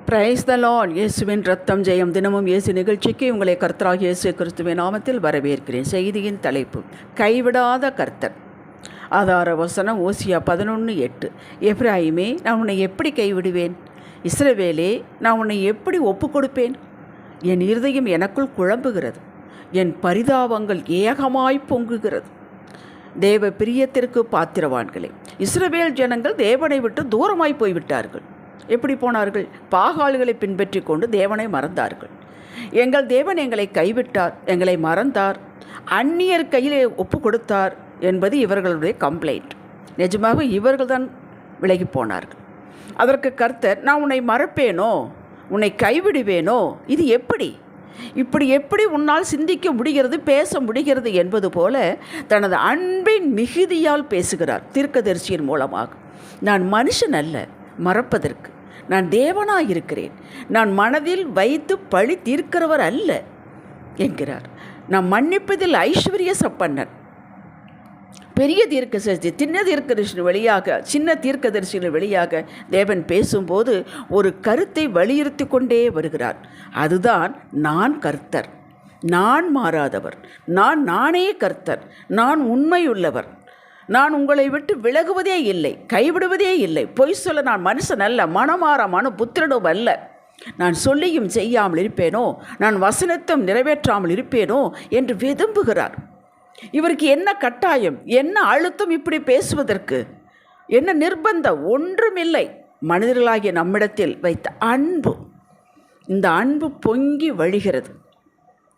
Praise the Lord. இயேசுவின் ரத்தம் ஜெயம். தினமும் இயேசு நிகழ்ச்சிக்கு உங்களை கர்த்தராகிய இயேசு கிறிஸ்துவின் நாமத்தில் வரவேற்கிறேன். செய்தியின் தலைப்பு கைவிடாத கர்த்தர். ஆதார வசனம் ஓசியா 11:8. எப்ராயிமே, நான் உன்னை எப்படி கைவிடுவேன்? இஸ்ரவேலே, நான் உன்னை எப்படி ஒப்பு கொடுப்பேன்? என் இருதயம் எனக்குள் குழம்புகிறது, என் பரிதாபங்கள் ஏகமாய் பொங்குகிறது. தேவ பிரியத்திற்கு பாத்திரவான்களே, இஸ்ரவேல் ஜனங்கள் தேவனை விட்டு தூரமாய் போய்விட்டார்கள். எப்படி போனார்கள்? பாகால்களை பின்பற்றி கொண்டு தேவனை மறந்தார்கள். எங்கள் தேவன் எங்களை கைவிட்டார், எங்களை மறந்தார், அந்நியர் கையிலே ஒப்பு கொடுத்தார் என்பது இவர்களுடைய கம்ப்ளைண்ட். நிஜமாக இவர்கள் தான் விலகி போனார்கள். அதற்கு கர்த்தர், நான் உன்னை மறப்பேனோ, உன்னை கைவிடுவேனோ? இது இப்படி எப்படி உன்னால் சிந்திக்க முடிகிறது, பேச முடிகிறது என்பது போல தனது அன்பின் மிகுதியால் பேசுகிறார் தீர்க்கதரிசியின் மூலமாக. நான் மனுஷன் அல்ல மறப்பதற்கு, நான் தேவனாயிருக்கிறேன், நான் மனதில் வைத்து பழி தீர்க்கிறவர் அல்ல என்கிறார். நான் மன்னிப்பதில் ஐஸ்வர்ய சம்பன்னன். பெரிய தீர்க்கதரிசி சின்ன தீர்க்கதரிசிகள் வழியாக தேவன் பேசும்போது ஒரு கருத்தை வலியுறுத்தி கொண்டே வருகிறார். அதுதான், நான் கர்த்தர், நான் மாறாதவர், நானே கர்த்தர், நான் உண்மையுள்ளவர், நான் உங்களை விட்டு விலகுவதே இல்லை, கைவிடுவதே இல்லை. பொய் சொல்ல நான் மனுஷன் அல்ல, மனமாற புத்திரனும் அல்ல. நான் சொல்லியும் செய்யாமல் இருப்பேனோ, நான் வசனத்தும் நிறைவேற்றாமல் இருப்பேனோ என்று விரும்புகிறார். இவருக்கு என்ன கட்டாயம், என்ன அழுத்தம் இப்படி பேசுவதற்கு? என்ன நிர்பந்தம்? ஒன்றுமில்லை. மனிதர்களாகிய நம்மிடத்தில் வைத்த அன்பு. இந்த அன்பு பொங்கி வழிகிறது.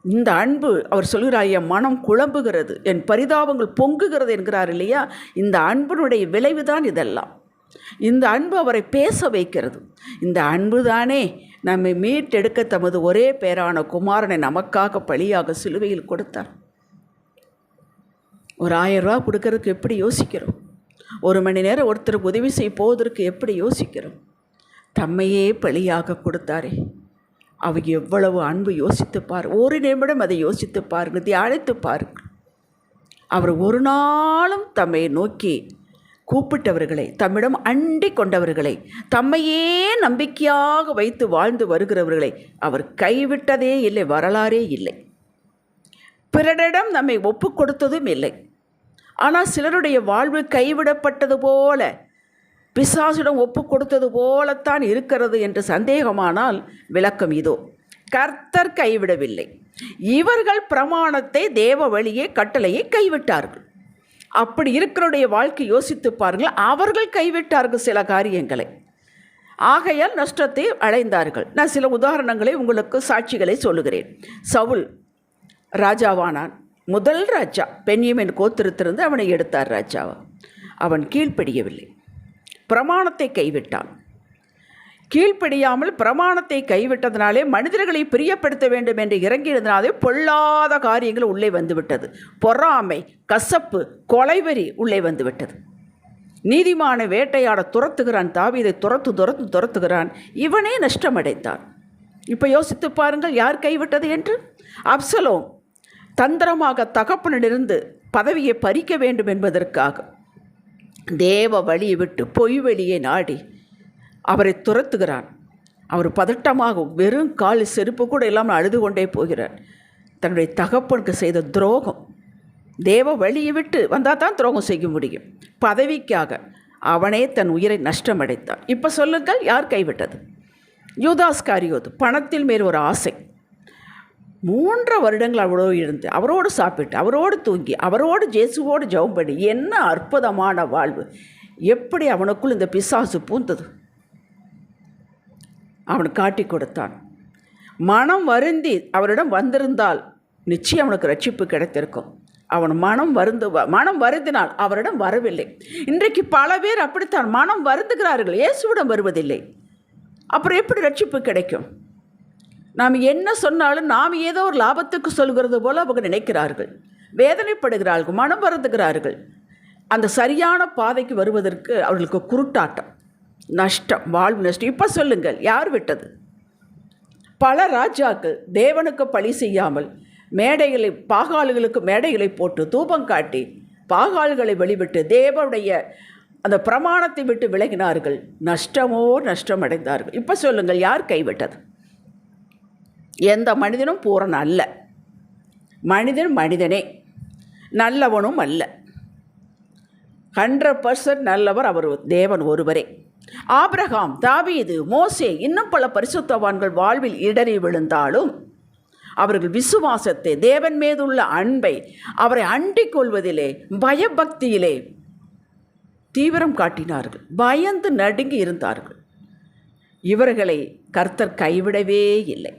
இந்த அன்பு, அவர் சொல்கிறார், என் மனம் குழம்புகிறது, என் பரிதாபங்கள் பொங்குகிறது என்கிறார் இல்லையா? இந்த அன்பினுடைய விளைவுதான் இதெல்லாம். இந்த அன்பு அவரை பேச வைக்கிறது. இந்த அன்பு தானே நம்மை மீட்டெடுக்க தமது ஒரே பேரான குமாரனை நமக்காக பலியாக சிலுவையில் கொடுத்தார். ஒரு 1000 ரூபா கொடுக்கறதுக்கு எப்படி யோசிக்கிறோம்? 1 மணி நேரம் ஒருத்தருக்கு உதவி செய்ய போவதற்கு எப்படி யோசிக்கிறோம்? தம்மையே பலியாக கொடுத்தாரே, அவர் எவ்வளவு அன்பு! யோசித்து பார், ஒரு நிமிடம் அதை யோசித்து பாருங்கள், தியானித்து பாருங்கள். அவர் ஒரு நாளும் தம்மை நோக்கி கூப்பிட்டவர்களை, தம்மிடம் அண்டி கொண்டவர்களை, தம்மையே நம்பிக்கையாக வைத்து வாழ்ந்து வருகிறவர்களை அவர் கைவிட்டதே இல்லை, வரலாறே இல்லை. பிறரிடம் நம்மை ஒப்பு கொடுத்ததும் இல்லை. ஆனால் சிலருடைய வாழ்வு கைவிடப்பட்டது போல, பிசாசிடம் ஒப்பு கொடுத்தது போலத்தான் இருக்கிறது என்று சந்தேகமானால் விளக்கம் இதோ. கர்த்தர் கைவிடவில்லை. இவர்கள் பிரமாணத்தை, தேவ வழியை, கட்டளையை கைவிட்டார்கள். அப்படி இருக்கிறவருடைய வாழ்க்கை யோசித்து பாருங்கள். அவர்கள் கைவிட்டார்கள் சில காரியங்களை, ஆகையால் நஷ்டத்தை அடைந்தார்கள். நான் சில உதாரணங்களை உங்களுக்கு, சாட்சிகளை சொல்லுகிறேன். சவுல் ராஜாவானான். முதல் ராஜா, பென்யமீன் கோத்திரத்திலிருந்து அவனை எடுத்தார் ராஜாவா. அவன் கீழ்ப்படியவில்லை, பிரமாணத்தை கைவிட்டான். கீழ்ப்படியாமல் பிரமாணத்தை கைவிட்டதினாலே, மனிதர்களை பிரியப்படுத்த வேண்டும் என்று இறங்கியதினாலே பொல்லாத காரியங்கள் உள்ளே வந்துவிட்டது. பொறாமை, கசப்பு, கொலைவெறி உள்ளே வந்துவிட்டது. நீதிமான வேட்டையாட துரத்துகிறான், தாவீதை துரத்துகிறான். இவனே நஷ்டமடைந்தான். இப்போ யோசித்து பாருங்கள், யார் கைவிட்டது என்று. அப்சலோம் தந்திரமாக தகப்பனிலிருந்து பதவியை பறிக்க வேண்டும் என்பதற்காக தேவ வழியை விட்டு பொய் வழியை நாடி அவரை துரத்துகிறான். அவர் பதட்டமாக வெறும் கால் செருப்பு கூட இல்லாமல் அழுது கொண்டே போகிறார். தன்னுடைய தகப்பனுக்கு செய்த துரோகம். தேவ வழியை விட்டு வந்தால் தான் துரோகம் செய்ய முடியும். பதவிக்காக அவனே தன் உயிரை நஷ்டமடைத்தான். இப்போ சொல்லுங்கள், யார் கைவிட்டது? யூதாஸ்காரியோது, பணத்தில் மேல் ஒரு ஆசை. 3 வருடங்கள் அவரோடு இருந்து, அவரோடு சாப்பிட்டு, அவரோடு தூங்கி, அவரோடு இயேசுவோடு ஜெபம் பண்ணி, என்ன அற்புதமான வாழ்வு! எப்படி அவனுக்குள் இந்த பிசாசு பூந்தது! அவன் காட்டி கொடுத்தான். மனம் வருந்தி அவரிடம் வந்திருந்தால் நிச்சயம் அவனுக்கு ரட்சிப்பு கிடைத்திருக்கும். அவன் மனம் வருந்தினால் அவரிடம் வரவில்லை. இன்றைக்கு பல பேர் அப்படித்தான் மனம் வருந்துகிறார்கள், இயேசுவிடம் வருவதில்லை. அப்புறம் எப்படி ரட்சிப்பு கிடைக்கும்? நாம் என்ன சொன்னாலும் நாம் ஏதோ ஒரு லாபத்துக்கு சொல்கிறது போல் அவங்க நினைக்கிறார்கள், வேதனைப்படுகிறார்கள், மனம் வருந்துகிறார்கள். அந்த சரியான பாதைக்கு வருவதற்கு அவர்களுக்கு குருட்டாட்டம், நஷ்டம், வாழ்வு நஷ்டம். இப்போ சொல்லுங்கள், யார் விட்டது? பல ராஜாக்கள் தேவனுக்கு பழி செய்யாமல் பாகால்களுக்கு மேடைகளை போட்டு தூபம் காட்டி பாகால்களை வெளிவிட்டு தேவனுடைய அந்த பிரமாணத்தை விட்டு விலகினார்கள், நஷ்டமோ நஷ்டம் அடைந்தார்கள். இப்போ சொல்லுங்கள், யார் கைவிட்டது? எந்த மனிதனும் பூரணன் அல்ல. மனிதன் மனிதனே, நல்லவனும் அல்ல. 100% நல்லவர் அவர் தேவன் ஒருவரே. ஆபிரகாம், தாவீது, மோசே, இன்னும் பல பரிசுத்தவான்கள் வாழ்வில் இடறி விழுந்தாலும் அவர்கள் விசுவாசத்தை, தேவன் மீதுள்ள அன்பை, அவரை அண்டிக் கொள்வதிலே, பயபக்தியிலே தீவிரம் காட்டினார்கள். பயந்து நடுங்கி இருந்தார்கள். இவர்களை கர்த்தர் கைவிடவே இல்லை.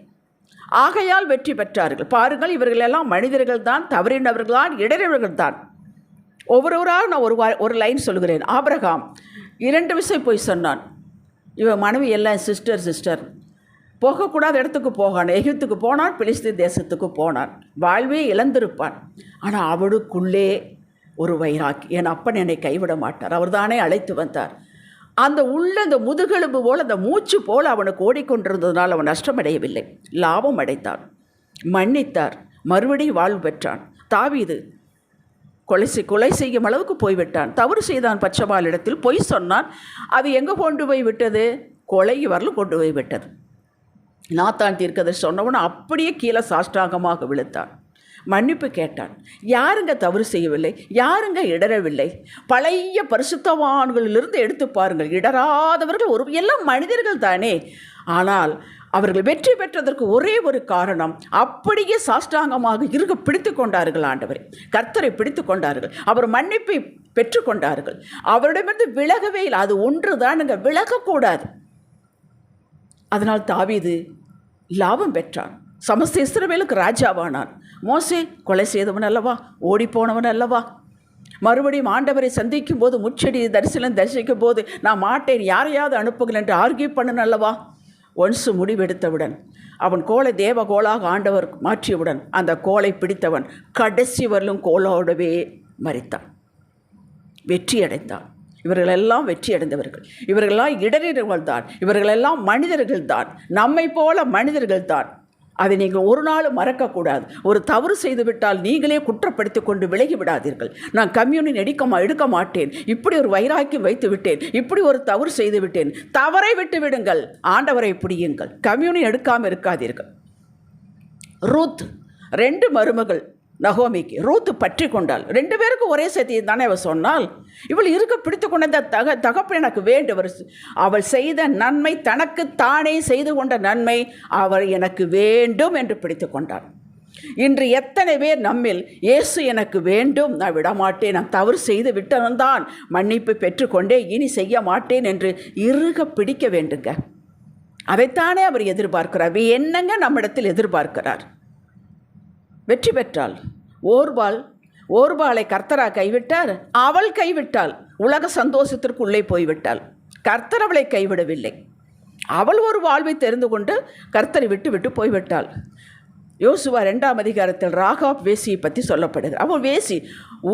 ஆகையால் வெற்றி பெற்றார்கள். பாருங்கள், இவர்களெல்லாம் மனிதர்கள் தான், தவறினவர்கள் தான், இடறினவர்கள் தான். ஒவ்வொருவராக நான் ஒரு லைன் சொல்கிறேன். ஆபிரகாம் 2 விஷயம் போய் சொன்னான். இவன் மனைவி எல்லாம் சிஸ்டர் போகக்கூடாத இடத்துக்கு போகான். எகிப்துக்கு போனான், பிலிஸ்தீன் தேசத்துக்கு போனான். வாழ்வே இழந்திருப்பான். ஆனால் அவளுக்குள்ளே ஒரு வைராக்கி, என் அப்பன் என்னை கைவிட மாட்டார், அவர் தானே அழைத்து வந்தார். அந்த உள்ள அந்த முதுகெலும்பு போல், அந்த மூச்சு போல் அவனுக்கு ஓடிக்கொண்டிருந்ததுனால் அவன் நஷ்டமடையவில்லை, லாபம் அடைத்தான், மன்னித்தார், மறுபடியும் வாழ்வு பெற்றான். தாவீது கொலை செய்யும் அளவுக்கு போய்விட்டான். தவறு செய்தான், பச்சைபாலிடத்தில் பொய் சொன்னான். அது எங்கே கொண்டு போய் விட்டது? கொலை வரலும் கொண்டு போய் விட்டது. நாத்தான் தீர்க்கதரிசி சொன்னவன் அப்படியே கீழே சாஷ்டாங்கமாக விழுத்தான். மன்னிப்பு கேட்டான். யாருங்க தவறு செய்யவில்லை? யாருங்க இடரவில்லை? பழைய பரிசுத்தவான்களிலிருந்து எடுத்து பாருங்கள். இடராதவர்கள் எல்லாம் மனிதர்கள் தானே. ஆனால் அவர்கள் வெற்றி பெற்றதற்கு ஒரே ஒரு காரணம், அப்படியே சாஷ்டாங்கமாக இருக்க பிடித்து கொண்டார்கள். ஆண்டவரை, கர்த்தரை பிடித்து கொண்டார்கள். அவர் மன்னிப்பை பெற்றுக்கொண்டார்கள். அவரிடமிருந்து விலகவே இல்லை. அது ஒன்று தானுங்க, விலகக்கூடாது. அதனால் தாவீது லாபம் பெற்றான். சமஸ்த இஸ்ரவேலுக்கு ராஜாவானான். மோசே கொலை செய்தவன் அல்லவா, ஓடிப்போனவன் அல்லவா. மறுபடியும் ஆண்டவரை சந்திக்கும் போது, முச்செடி தரிசிக்கும் போது, நான் மாட்டேன், யாரையாவது அனுப்புங்கள் என்று ஆர்கியூ பண்ணன் அல்லவா. ஒன்சு முடிவெடுத்தவுடன், அவன் கோலை தேவ கோலாக ஆண்டவர் மாற்றியவுடன், அந்த கோலை பிடித்தவன் கடைசி வரலும் கோலோடவே மரித்தான், வெற்றி அடைந்தான். இவர்களெல்லாம் வெற்றி அடைந்தவர்கள். இவர்களெல்லாம் இடறினவர்கள் தான். இவர்களெல்லாம் மனிதர்கள் தான், நம்மை போல மனிதர்கள் தான். அதை நீங்கள் ஒரு நாள் மறக்கக்கூடாது. ஒரு தவறு செய்துவிட்டால் நீங்களே குற்றப்படுத்தி கொண்டு விலகி விடாதீர்கள். நான் கம்யூனியன் எடுக்க மாட்டேன், இப்படி ஒரு வைராக்கியம் வைத்து விட்டேன், இப்படி ஒரு தவறு செய்து விட்டேன். தவறை விட்டு விடுங்கள், ஆண்டவரை பிடியுங்கள். கம்யூனியன் எடுக்காமல் இருக்காதீர்கள். ரூத் 2 மருமகள் நகோமிக்கு. ரூத்து பற்றி கொண்டாள். 2 பேருக்கும் ஒரே சத்தியம் தானே அவள் சொன்னால். இவள் இருக்க பிடித்து கொண்ட தகப்பன் எனக்கு வேண்டும். அவள் செய்த நன்மை, தனக்கு தானே செய்து கொண்ட நன்மை அவள் எனக்கு வேண்டும் என்று பிடித்து கொண்டாள். இன்று எத்தனை பேர் நம்மில் இயேசு எனக்கு வேண்டும், நான் விடமாட்டேன், நான் தவறு செய்து விட்டவன்தான், மன்னிப்பு பெற்றுக்கொண்டே இனி செய்ய மாட்டேன் என்று இறுக பிடிக்க வேண்டுங்க. அதைத்தானே அவர் எதிர்பார்க்கிறார். என்னங்க நம்மிடத்தில் எதிர்பார்க்கிறார்? வெற்றி பெற்றாள். ஓர்பாளை கர்த்தரா கைவிட்டார்? அவள் கைவிட்டாள். உலக சந்தோஷத்திற்கு உள்ளே போய்விட்டாள். கர்த்தர் அவளை கைவிடவில்லை. அவள் ஒரு வாழ்வை தெரிந்து கொண்டு கர்த்தரை விட்டு போய்விட்டாள். யோசுவா 2ஆம் அதிகாரத்தில் ராகாப் வேசியை பற்றி சொல்லப்படுகிறது. அவள் வேசி,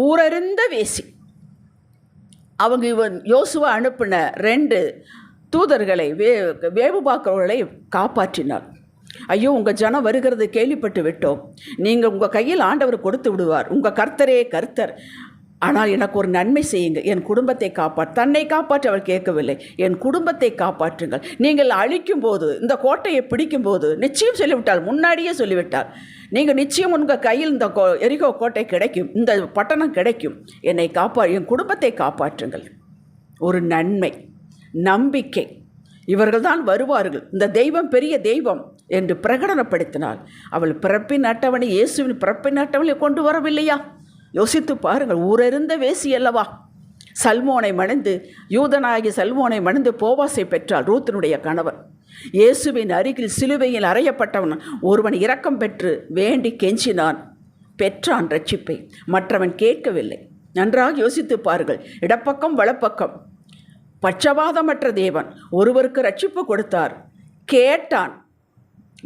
ஊரறிந்த வேசி. அவங்க யோசுவா அனுப்பின 2 தூதர்களை, வேவுபாக்கிறவர்களை காப்பாற்றினாள். ஐயோ, உங்கள் ஜனம் வருகிறது கேள்விப்பட்டு விட்டோம். நீங்கள் உங்கள் கையில் ஆண்டவர் கொடுத்து விடுவார், உங்கள் கர்த்தரே கர்த்தர். ஆனால் எனக்கு ஒரு நன்மை செய்யுங்க, என் குடும்பத்தை தன்னை காப்பாற்ற அவள் கேட்கவில்லை. என் குடும்பத்தை காப்பாற்றுங்கள். நீங்கள் அழிக்கும் போது, இந்த கோட்டையை பிடிக்கும் போது நிச்சயம் சொல்லிவிட்டாள், முன்னாடியே சொல்லிவிட்டாள், நீங்கள் நிச்சயம் உங்கள் கையில் இந்த எரிகோ கோட்டை கிடைக்கும், இந்த பட்டணம் கிடைக்கும், என் குடும்பத்தை காப்பாற்றுங்கள். ஒரு நன்மை, நம்பிக்கை. இவர்கள்தான் வருவார்கள், இந்த தெய்வம் பெரிய தெய்வம் என்று பிரகடனப்படுத்தினாள். அவள் பிறப்பின் அட்டவணை, இயேசுவின் பிறப்பின் அட்டவணை கொண்டு வரவில்லையா? யோசித்து பாருங்கள். ஊரறிந்த வேசி அல்லவா. சல்மோனை மணந்து, யூதனாகிய சல்மோனை மணந்து போவாசை பெற்றாள், ரூத்தினுடைய கணவர். இயேசுவின் அருகில் சிலுவையில் அறையப்பட்டவன் ஒருவன் இரக்கம் பெற்று வேண்டி கெஞ்சினான், பெற்றான் ரட்சிப்பை. மற்றவன் கேட்கவில்லை. நன்றாக யோசித்து பாருங்கள். இடப்பக்கம் வலப்பக்கம், பட்சபாதமற்ற தேவன் ஒருவருக்கு ரட்சிப்பு கொடுத்தார். கேட்டான்,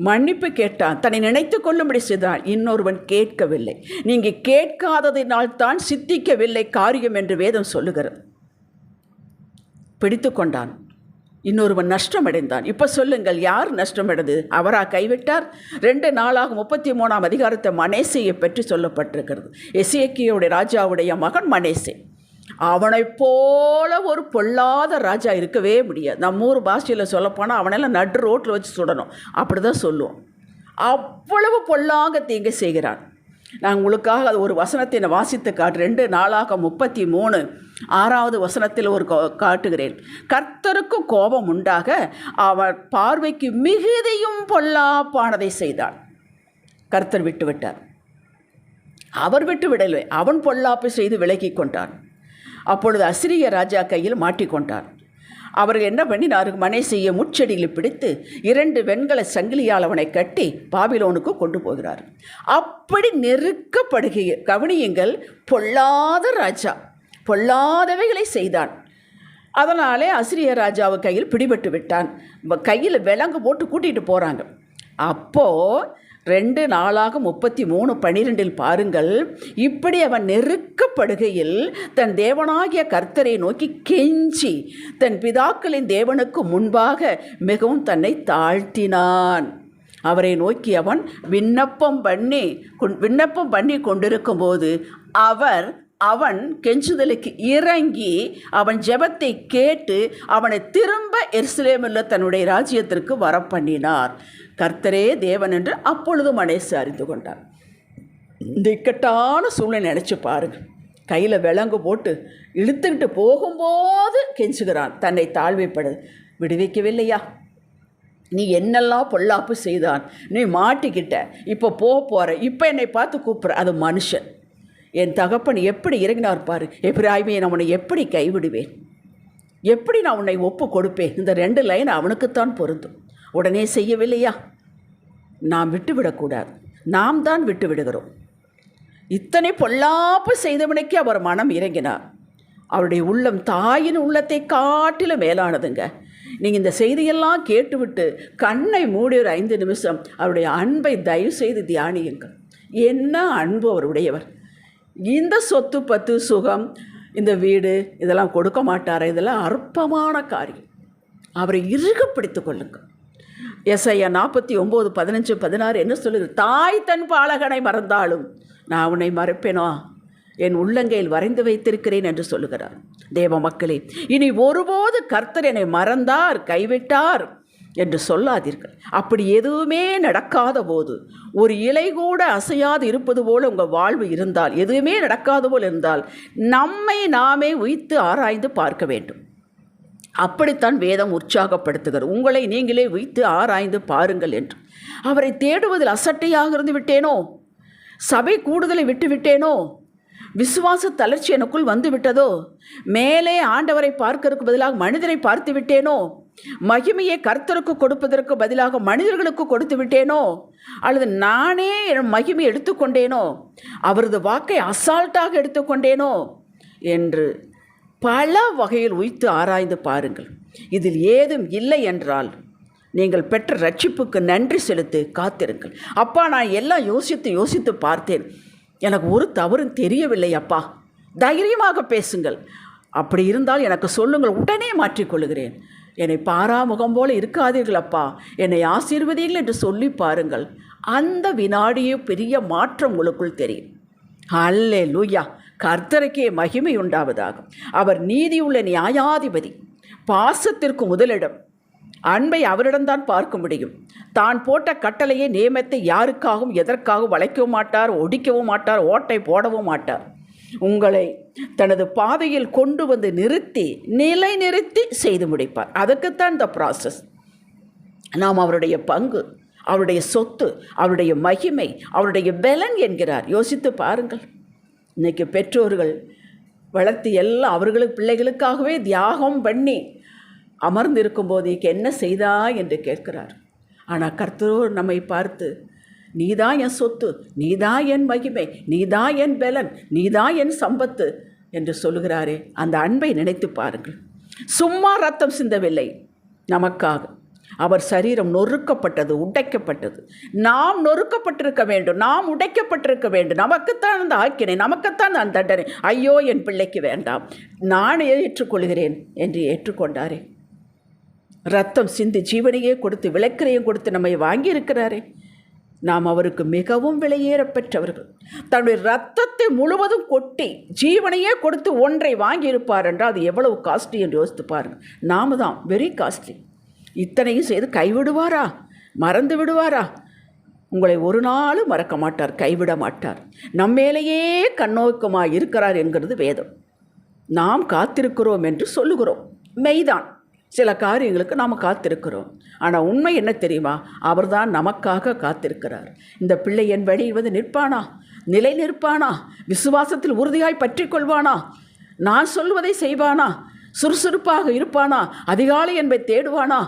மன்னிப்பு கேட்டான், தன்னை நினைத்து கொள்ளும்படி செய்தான். இன்னொருவன் கேட்கவில்லை. நீங்கள் கேட்காததினால் தான் சித்திக்கவில்லை காரியம் என்று வேதம் சொல்லுகிறது. பிடித்து கொண்டான், இன்னொருவன் நஷ்டமடைந்தான். இப்போ சொல்லுங்கள், யார் நஷ்டமடைந்தது? அவரா கைவிட்டார்? 2 நாளாகும் 33ஆம் அதிகாரத்தை மனேசையை பற்றி சொல்லப்பட்டிருக்கிறது. எசேக்கியாவுடைய ராஜாவுடைய மகன் மனேசே. அவனைப் போல ஒரு பொல்லாத ராஜா இருக்கவே முடியாது. நம்ம ஊர் பாஷையில் சொல்லப்போனால் அவனெல்லாம் நடு ரோட்டில் வச்சு சுடணும், அப்படி தான் சொல்லுவோம். அவ்வளவு பொல்லாங்க தீங்கு செய்கிறான். நான் உங்களுக்காக அது ஒரு வசனத்தை நான் வாசித்து காட்டு. 2 நாளாகமம் 33 6வது வசனத்தில் ஒரு காட்டுகிறேன். கர்த்தருக்கு கோபம் உண்டாக அவன் பார்வைக்கு மிகுதியும் பொல்லாப்பானதை செய்தான். கர்த்தர் விட்டுவிட்டார். அவர் விட்டுவிடலை, அவன் பொல்லாப்பு செய்து விலகி கொண்டான். அப்பொழுது அசிரிய ராஜா கையில் மாட்டிக்கொண்டான். அவர்கள் என்ன பண்ணினார்? மனேசையை முச்செடியில் பிடித்து 2 வெண்கல சங்கிலியால் அவனை கட்டி பாபிலோனுக்கு கொண்டு போகிறார். அப்படி நெருக்கப்படுகிற கவனியுங்கள், பொல்லாத ராஜா பொல்லாதவைகளை செய்தான். அதனாலே அசிரிய ராஜாவு கையில் பிடிபட்டு விட்டான். கையில் விலங்கு போட்டு கூட்டிகிட்டு போகிறாங்க. அப்போது 2 நாளாகமம் 33:12 பாருங்கள். இப்படி அவன் நெருக்கப்படுகையில் தன் தேவனாகிய கர்த்தரை நோக்கி கெஞ்சி தன் பிதாக்களின் தேவனுக்கு முன்பாக மிகவும் தன்னை தாழ்த்தினான். அவரை நோக்கி அவன் விண்ணப்பம் பண்ணி கொண்டிருக்கும் போது அவன் கெஞ்சுதலுக்கு இறங்கி அவன் ஜெபத்தை கேட்டு அவனை திரும்ப எருசலேமில் தன்னுடைய ராஜ்யத்திற்கு வரப்பண்ணினார். கர்த்தரே தேவன் என்று அப்பொழுது மனேசு அறிந்து கொண்டார். இந்த இக்கட்டான சூழ்நிலை நினச்சி பாருங்கள். கையில் விலங்கு போட்டு இழுத்துக்கிட்டு போகும்போது கெஞ்சுகிறான், தன்னை தாழ்மைப்படு. விடுவிக்கவில்லையா? நீ என்னெல்லாம் பொல்லாப்பு செய்தான், நீ மாட்டிக்கிட்ட, இப்போ போகிற, இப்போ என்னை பார்த்து கூப்பிட்ற. அது மனுஷன். என் தகப்பன் எப்படி இறங்கினார் பாரு. எப்பிராயுமே, நான் உன்னை எப்படி கைவிடுவேன், எப்படி நான் உன்னை ஒப்பு கொடுப்பேன். இந்த 2 லைன் அவனுக்குத்தான் பொருந்தும். உடனே செய்யவில்லையா? நாம் விட்டுவிடக்கூடாது, நாம் தான் விட்டு விடுகிறோம். இத்தனை பொல்லாப்பு செய்தவனுக்கு அவர் மனம் இறங்கினார். அவருடைய உள்ளம் தாயின் உள்ளத்தை காட்டிலும் மேலானதுங்க. நீங்கள் இந்த செய்தியெல்லாம் கேட்டுவிட்டு கண்ணை மூடி ஒரு 5 நிமிஷம் அவருடைய அன்பை தயவு செய்து தியானியுங்கள். என்ன அன்பு அவருடையவர்! இந்த சொத்து பத்து சுகம் இந்த வீடு இதெல்லாம் கொடுக்க மாட்டார். இதெல்லாம் அற்பமான காரியம். அவரை இறுக பிடித்து கொள்ளுங்கள். எசையா 49:15-16 என்ன சொல்லுது? தாய் தன் பாலகனை மறந்தாலும் நான் உன்னை மறப்பேனோ, என் உள்ளங்கையில் வரைந்து வைத்திருக்கிறேன் என்று சொல்லுகிறார். தேவ மக்களே, இனி ஒருபோது கர்த்தர் என்னை மறந்தார், கைவிட்டார் என்று சொல்லாதீர்கள். அப்படி எதுவுமே நடக்காத போது, ஒரு இலை கூட அசையாது இருப்பது போல் உங்கள் வாழ்வு இருந்தால், எதுவுமே நடக்காத போல் இருந்தால், நம்மை நாமே உய்த்து ஆராய்ந்து பார்க்க வேண்டும். அப்படித்தான் வேதம் உற்சாகப்படுத்துகிறது. உங்களை நீங்களே உய்த்து ஆராய்ந்து பாருங்கள் என்று. அவரை தேடுவதில் அசட்டையாக இருந்து விட்டேனோ, சபை கூடுதலை விட்டு விட்டேனோ, விசுவாச தளர்ச்சி எனக்குள் வந்து விட்டதோ, மேலே ஆண்டவரை பார்க்கறதுக்கு பதிலாக மனிதரை பார்த்து விட்டேனோ, மகிமையை கர்த்தருக்கு கொடுப்பதற்கு பதிலாக மனிதர்களுக்கு கொடுத்து விட்டேனோ, அல்லது நானே என் மகிமை எடுத்துக்கொண்டேனோ, அவரது வாக்கை அசால்ட்டாக எடுத்துக்கொண்டேனோ என்று பல வகையில் உய்த்து ஆராய்ந்து பாருங்கள். இதில் ஏதும் இல்லை என்றால் நீங்கள் பெற்ற ரட்சிப்புக்கு நன்றி செலுத்தி காத்திருங்கள். அப்பா, நான் எல்லாம் யோசித்து பார்த்தேன், எனக்கு ஒரு தவறும் தெரியவில்லை அப்பா, தைரியமாக பேசுங்கள். அப்படி இருந்தால் எனக்கு சொல்லுங்கள், உடனே மாற்றிக்கொள்கிறேன். என்னை பாராமுகம் போல இருக்காதீர்கள் அப்பா, என்னை ஆசீர்வதிகள் என்று சொல்லி பாருங்கள். அந்த வினாடியே பெரிய மாற்றம் உங்களுக்குள் தெரியும். அல்லேலூயா! கர்த்தருக்கே மகிமை உண்டாவதாகும். அவர் நீதியுள்ள நியாயாதிபதி, பாசத்திற்கு முதலிடம். அன்பை அவரிடம்தான் பார்க்க முடியும். தான் போட்ட கட்டளையை நியமத்தை யாருக்காகவும் எதற்காகவும் வளைக்கவும் மாட்டார், ஒடிக்கவும் மாட்டார், ஓட்டை போடவும் மாட்டார். உங்களை தனது பாதையில் கொண்டு வந்து நிலைநிறுத்தி செய்து முடிப்பார். அதற்குத்தான் இந்த ப்ராசஸ். நாம் அவருடைய பங்கு, அவருடைய சொத்து, அவருடைய மகிமை, அவருடைய பலன் என்கிறார். யோசித்து பாருங்கள். இன்றைக்கி பெற்றோர்கள் வளர்த்து எல்லாம் அவர்களுக்கு பிள்ளைகளுக்காகவே தியாகம் பண்ணி அமர்ந்திருக்கும்போது என்ன செய்தா என்று கேட்கிறார். ஆனால் கர்த்தர் நம்மை பார்த்து, நீதான் என் சொத்து, நீதான் என் மகிமை, நீதான் என் பலன், நீதான் என் சம்பத்து என்று சொல்லுகிறாரே, அந்த அன்பை நினைத்து பாருங்கள். சும்மா ரத்தம் சிந்தவில்லை நமக்காக. அவர் சரீரம் நொறுக்கப்பட்டது, உடைக்கப்பட்டது. நாம் நொறுக்கப்பட்டிருக்க வேண்டும், நாம் உடைக்கப்பட்டிருக்க வேண்டும். நமக்குத்தான் அந்த ஆக்கினை, நமக்குத்தான் அந்த தண்டனை. ஐயோ, என் பிள்ளைக்கு வேண்டாம், நானே ஏற்றுக்கொள்கிறேன் என்று ஏற்றுக்கொண்டாரே. ரத்தம் சிந்தி ஜீவனையே கொடுத்து விளக்கரையும் கொடுத்து நம்மை வாங்கியிருக்கிறாரே. நாம் அவருக்கு மிகவும் விலையேற பெற்றவர்கள். தன்னுடைய இரத்தத்தை முழுவதும் கொட்டி ஜீவனையே கொடுத்து ஒன்றை வாங்கியிருப்பார் என்றால் அது எவ்வளவு காஸ்ட்லி என்று யோசித்து பாருங்கள். நாம தான் வெரி காஸ்ட்லி. இத்தனையும் செய்து கைவிடுவாரா, மறந்து விடுவாரா? உங்களை ஒரு நாளும் மறக்க மாட்டார், கைவிட மாட்டார். நம்மேலேயே கண்ணோக்கமாக இருக்கிறார் என்கிறது வேதம். நாம் காத்திருக்கிறோம் என்று சொல்லுகிறோம், மெய்தான். சில காரியங்களுக்கு நாம் காத்திருக்கிறோம். ஆனால் உண்மை என்ன தெரியுமா? அவர்தான் நமக்காக காத்திருக்கிறார். இந்த பிள்ளை என் வழியில் வந்து நிற்பானா, நிலை நிற்பானா, விசுவாசத்தில் உறுதியாய் பற்றி கொள்வானா, நான் சொல்வதை செய்வானா, சுறுசுறுப்பாக இருப்பானா, அதிகாலை என்பதை தேடுவானா,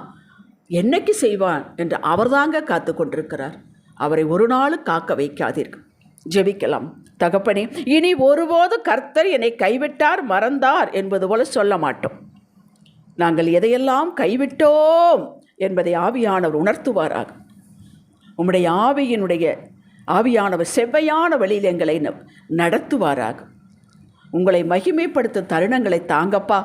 என்னைக்கு செய்வான் என்று அவர்தாங்க காத்து கொண்டிருக்கிறார். அவரை ஒரு நாளும் காக்க வைக்காதீர்கள். ஜெபிக்கலாம். தகப்பனே, இனி ஒருபோது கர்த்தர் என்னை கைவிட்டார், மறந்தார் என்பது போல சொல்ல மாட்டோம். நாங்கள் எதையெல்லாம் கைவிட்டோம் என்பதை ஆவியானவர் உணர்த்துவாராக. உம்முடைய ஆவியானவர் செவ்வையான வழியில் எங்களை நடத்துவாராக. உங்களை மகிமைப்படுத்தும் தருணங்களை தாங்கப்பா,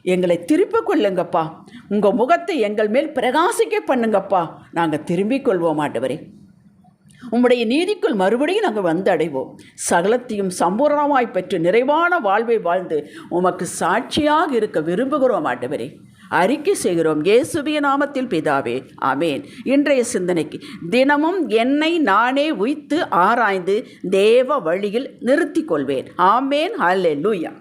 எங்களை திருப்பிக் கொள்ளுங்கப்பா, உங்கள் முகத்தை எங்கள் மேல் பிரகாசிக்க பண்ணுங்கப்பா. நாங்கள் திரும்பிக் கொள்வோம் ஆண்டவரே. உம்முடைய நீதிக்குள் மறுபடியும் நாங்கள் வந்து அடைவோம். சகலத்தையும் சம்பூர்ணமாய் பெற்று நிறைவான வாழ்வை வாழ்ந்து உமக்கு சாட்சியாக இருக்க விரும்புகிறோம் ஆண்டவரே. அறிக்கை செய்கிறோம் இயேசுவின் நாமத்தில் பிதாவே, ஆமேன். இன்றைய சிந்தனைக்கு, தினமும் என்னை நானே உய்த்து ஆராய்ந்து தேவ வழியில் நிறுத்திக் கொள்வேன். ஆமேன். ஹல்லேலூயா.